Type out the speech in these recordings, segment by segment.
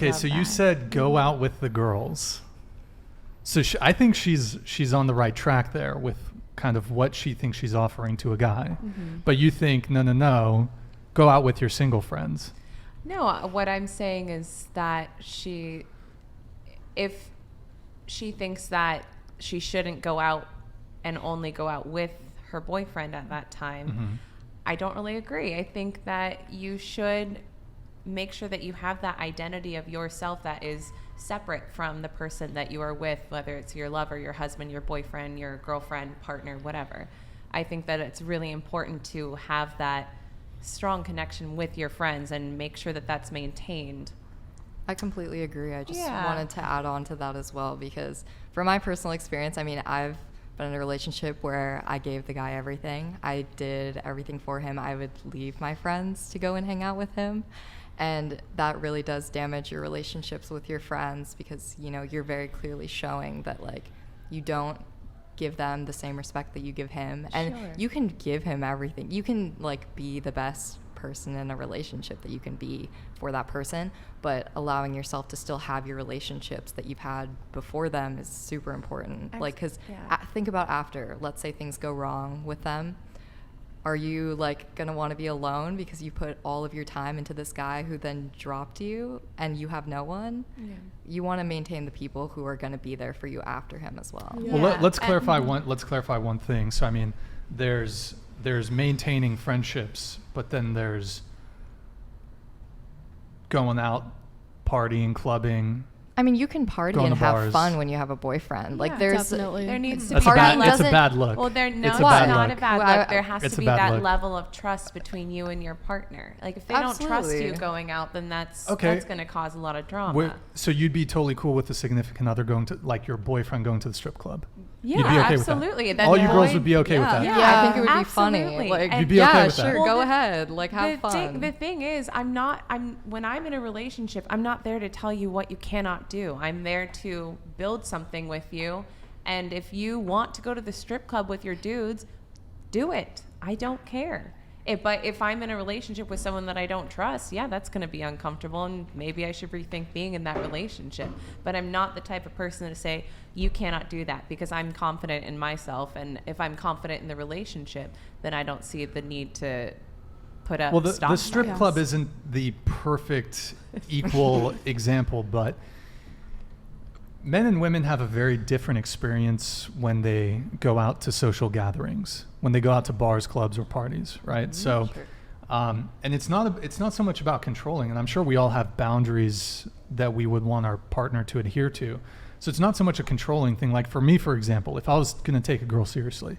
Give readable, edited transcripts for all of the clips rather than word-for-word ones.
Okay, so you said go out with the girls. So I think she's on the right track there with kind of what she thinks she's offering to a guy. Mm-hmm. But you think, no, go out with your single friends. No, what I'm saying is that if she thinks that she shouldn't go out and only go out with her boyfriend at that time, mm-hmm. I don't really agree. I think that you should make sure that you have that identity of yourself that is separate from the person that you are with, whether it's your lover, your husband, your boyfriend, your girlfriend, partner, whatever. I think that it's really important to have that strong connection with your friends and make sure that that's maintained. I completely agree. I just wanted to add on to that as well, because from my personal experience, I mean, I've been in a relationship where I gave the guy everything. I did everything for him. I would leave my friends to go and hang out with him. And that really does damage your relationships with your friends, because, you know, you're very clearly showing that, like, you don't give them the same respect that you give him. And you can give him everything. You can, like, be the best person in a relationship that you can be for that person, but allowing yourself to still have your relationships that you've had before them is super important. Like, because think about after, let's say things go wrong with them. Are you, like, going to want to be alone because you put all of your time into this guy who then dropped you and you have no one? Yeah. You want to maintain the people who are going to be there for you after him as well. Yeah. Well, let's clarify one thing. So, I mean, there's maintaining friendships, but then there's going out, partying, clubbing. I mean, you can party and have fun when you have a boyfriend. Like, there needs to be it's a bad look. Well, it's not a bad look. There has to be that level of trust between you and your partner. Like, if they don't trust you going out, then that's going to cause a lot of drama. So you'd be totally cool with a significant other going to, like, your boyfriend going to the strip club? Yeah, you'd be okay absolutely. With that. All you girls would be okay with that. Yeah, I think it would be funny. Like, you'd be okay with that. Sure, go ahead. Like, have fun. The thing is, when I'm in a relationship, I'm not there to tell you what you cannot do. I'm there to build something with you. And if you want to go to the strip club with your dudes, do it. I don't care. But if I'm in a relationship with someone that I don't trust, that's going to be uncomfortable, and maybe I should rethink being in that relationship. But I'm not the type of person to say, you cannot do that, because I'm confident in myself. And if I'm confident in the relationship, then I don't see the need to put a stop. Well, the strip club isn't the perfect equal example, but men and women have a very different experience when they go out to social gatherings, when they go out to bars, clubs, or parties, right? Mm-hmm, so, and it's not so much about controlling, and I'm sure we all have boundaries that we would want our partner to adhere to. So it's not so much a controlling thing. Like, for me, for example, if I was going to take a girl seriously,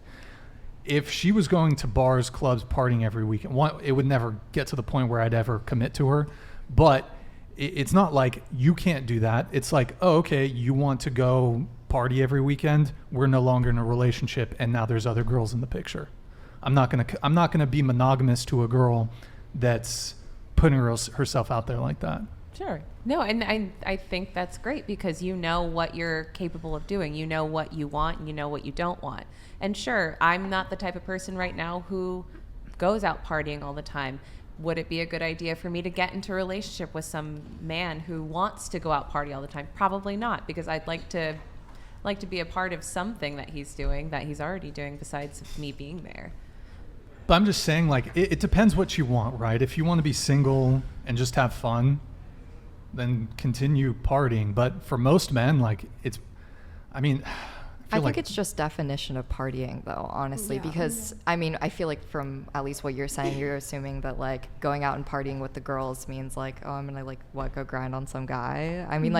if she was going to bars, clubs, partying every weekend, it would never get to the point where I'd ever commit to her. But it's not like you can't do that. It's like, oh, okay, you want to go party every weekend. We're no longer in a relationship, and now there's other girls in the picture. I'm not gonna be monogamous to a girl that's putting herself out there like that. Sure. No, and I think that's great, because you know what you're capable of doing. You know what you want, and you know what you don't want. And sure, I'm not the type of person right now who goes out partying all the time. Would it be a good idea for me to get into a relationship with some man who wants to go out party all the time? Probably not, because I'd like to be a part of something that he's doing, that he's already doing, besides me being there. But I'm just saying, like, it depends what you want, right? If you want to be single and just have fun, then continue partying. But for most men, like, I think it's just definition of partying, though, honestly, because, I mean, I feel like from at least what you're saying, you're assuming that, like, going out and partying with the girls means, like, oh, I'm going to, like, go grind on some guy. I mean,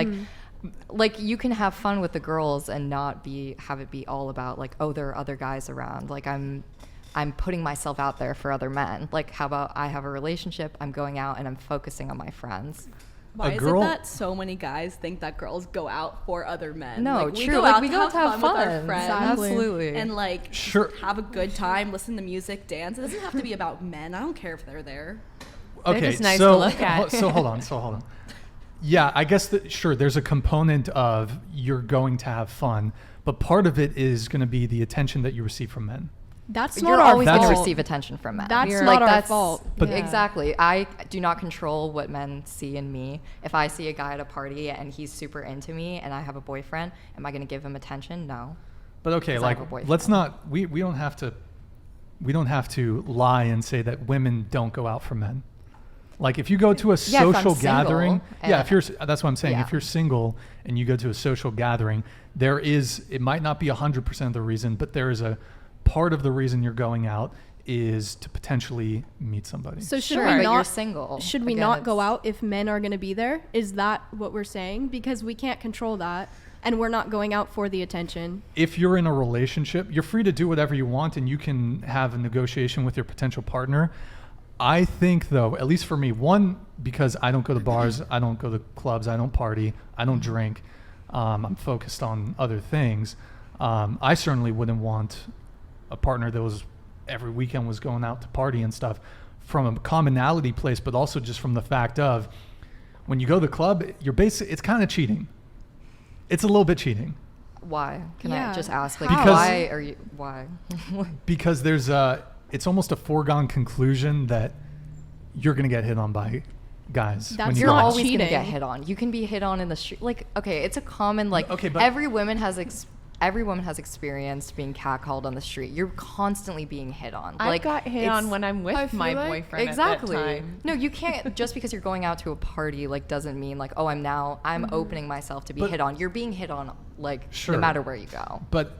like, you can have fun with the girls and not have it be all about, like, oh, there are other guys around. Like, I'm putting myself out there for other men. Like, how about I have a relationship, I'm going out, and I'm focusing on my friends. Why is it that so many guys think that girls go out for other men? No, like, true. We go out to have fun with our friends. Absolutely. And, like, have a good time, listen to music, dance. It doesn't have to be about men. I don't care if they're there. Okay, they're just nice to look at. So hold on. Yeah, I guess there's a component of you're going to have fun, but part of it is going to be the attention that you receive from men. That's you're not our always going to fault. receive attention from men. That's You're- not Like, our fault. But- Yeah. Exactly. I do not control what men see in me. If I see a guy at a party and he's super into me and I have a boyfriend, am I going to give him attention? No. But okay, 'Cause I have like a boyfriend. let's not we don't have to lie and say that women don't go out for men. Like if you go to a Yeah, if I'm social single gathering, and- if you're that's what I'm saying. Yeah. If you're single and you go to a social gathering, it might not be 100% of the reason, but there is a part of the reason you're going out is to potentially meet somebody. So should Sure, we but not? you're single. Should we Again, not go it's- out if men are going to be there? Is that what we're saying? Because we can't control that, and we're not going out for the attention. If you're in a relationship, you're free to do whatever you want and you can have a negotiation with your potential partner. I think though, at least for me, one, because I don't go to bars, I don't go to clubs, I don't party, I don't drink, I'm focused on other things. I certainly wouldn't want a partner that was every weekend was going out to party and stuff from a commonality place, but also just from the fact of when you go to the club, it's kind of cheating. It's a little bit cheating Why? Can Yeah. I just ask, like, Because- why are you, why? because it's almost a foregone conclusion that you're going to get hit on by guys. That's when you You're go not out. always going to cheating. get hit on. You can be hit on in the street. Like, okay, it's a common, like, Okay, but- every woman has experienced being catcalled on the street. You're constantly being hit on. I Like, got hit it's- on when I'm I with feel my like- boyfriend Exactly. at that time. No, you can't, just because you're going out to a party, like, doesn't mean, like, oh, I'm opening myself to be But- hit on. You're being hit on, like, Sure. no matter where you go. But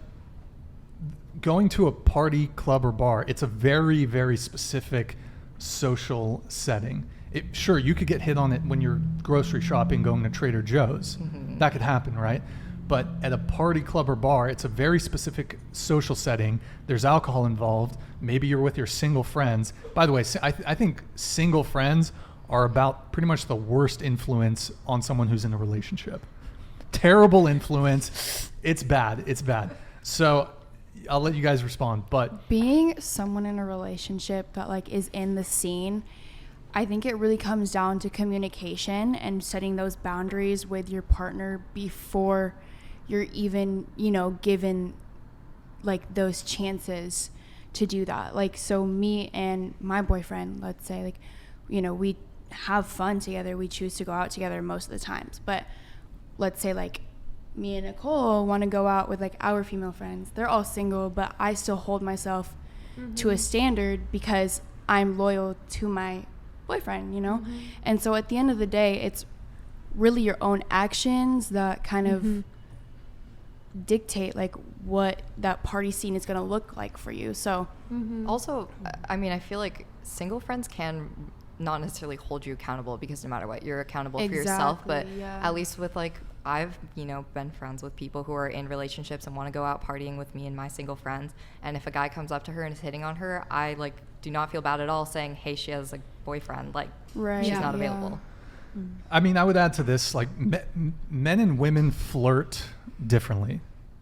going to a party, club, or bar, it's a very, very specific social setting. Sure, you could get hit on it when you're grocery shopping, going to Trader Joe's. That could happen, right? But at a party, club, or bar, it's a very specific social setting. There's alcohol involved. Maybe you're with your single friends. By the way, I think single friends are about pretty much the worst influence on someone who's in a relationship. Terrible influence. It's bad. It's bad. So I'll let you guys respond. But Being someone in a relationship that like is in the scene, I think it really comes down to communication and setting those boundaries with your partner before you're even, given like those chances to do that. Like, so me and my boyfriend, let's say, like, we have fun together. We choose to go out together most of the times. But let's say like me and Nicole want to go out with like our female friends. They're all single, but I still hold myself to a standard because I'm loyal to my boyfriend, And so at the end of the day, it's really your own actions that kind of dictate like what that party scene is going to look like for you. So Also, I mean, I feel like single friends can not necessarily hold you accountable because no matter what, you're accountable for yourself. But Exactly, yeah. at least with like, I've, been friends with people who are in relationships and want to go out partying with me and my single friends. And if a guy comes up to her and is hitting on her, I like do not feel bad at all saying, hey, she has a boyfriend. Like, Right, she's yeah. not available. I mean, I would add to this, like men and women flirt differently.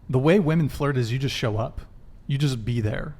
The way women flirt is you just show up. You just be there.